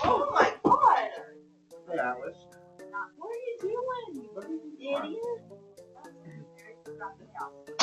Oh my god! Hey, Alice. What are you doing, you idiot? I got you.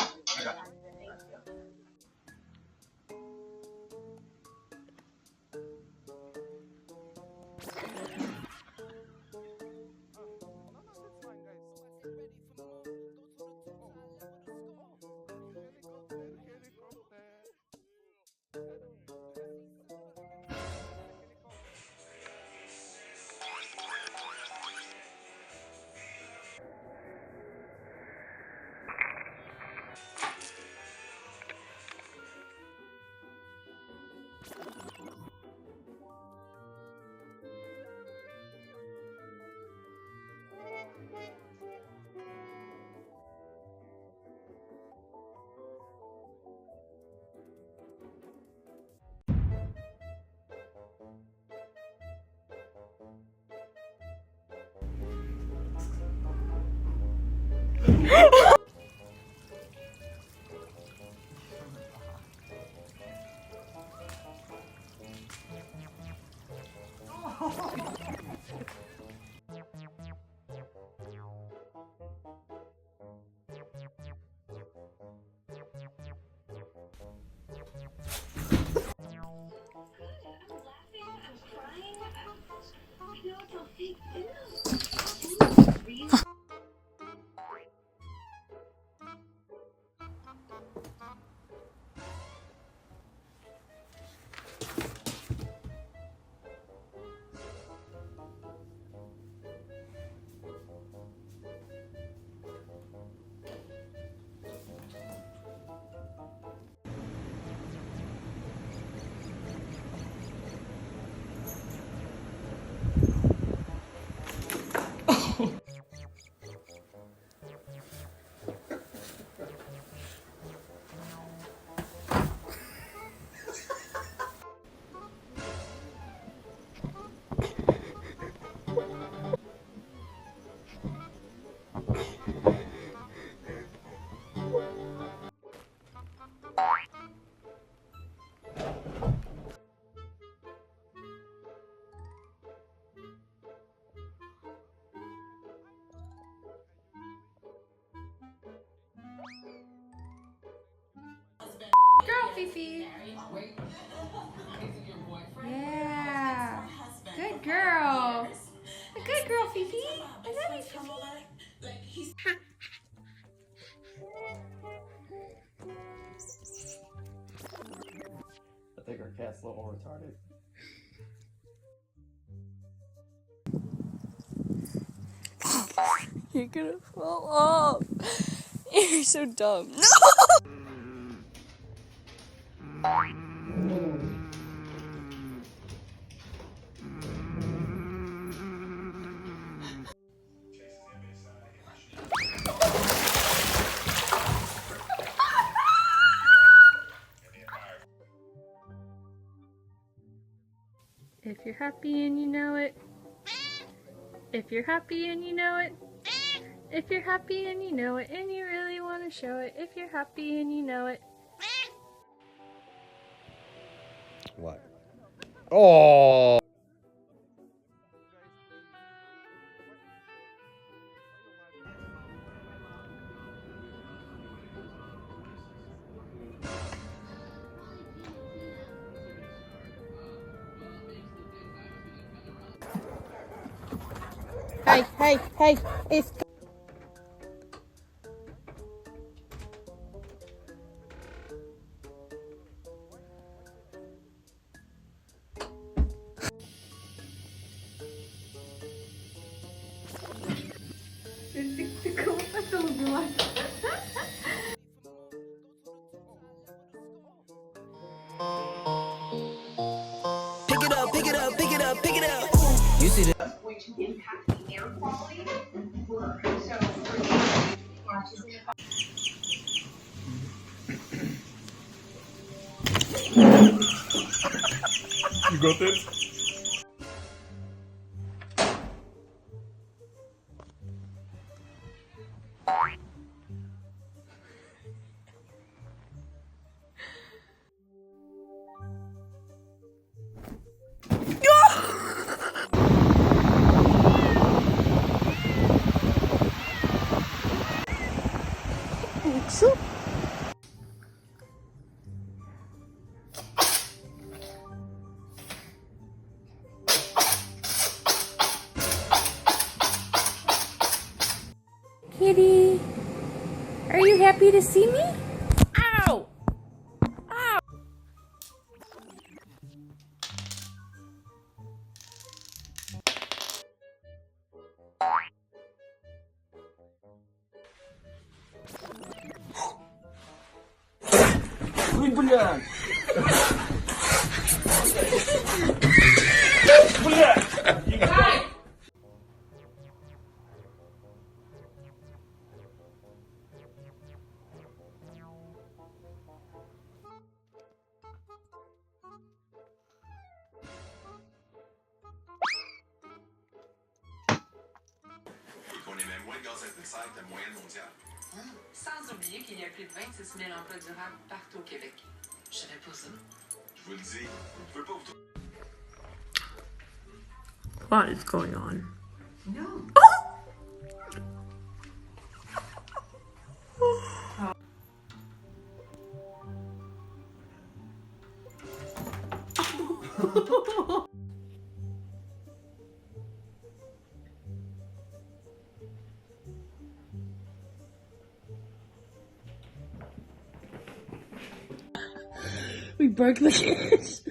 Girl, Fifi. Yeah. Good girl. A good girl, Fifi. I love you, Fifi. I think our cat's a little retarded. You're gonna fall off. You're so dumb. No! If you're happy and you know it. If you're happy and you know it. If you're happy and you know it and you really want to show it. If you're happy and you know it. What? Oh! Hey, it's... going to impact the air quality. So You got this? Kitty, are you happy to see me? Ow! Ow! Qu'on émet moins de gaz à effet de serre que la moyenne mondiale. Sans oublier qu'il y a plus de 26 000 emplois durables partout au Québec. Je savais pas ça. Je vous le dis, vous pouvez pas vous What is going on? No. We broke the kids.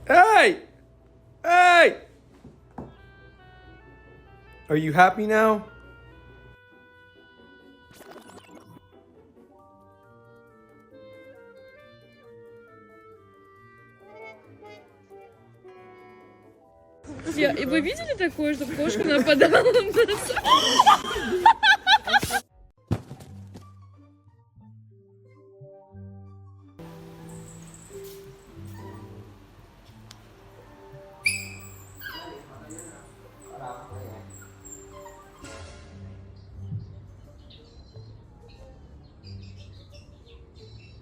Hey! Hey! Are you happy now? Вы видели такое, что кошка нападала на нас?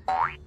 Bye.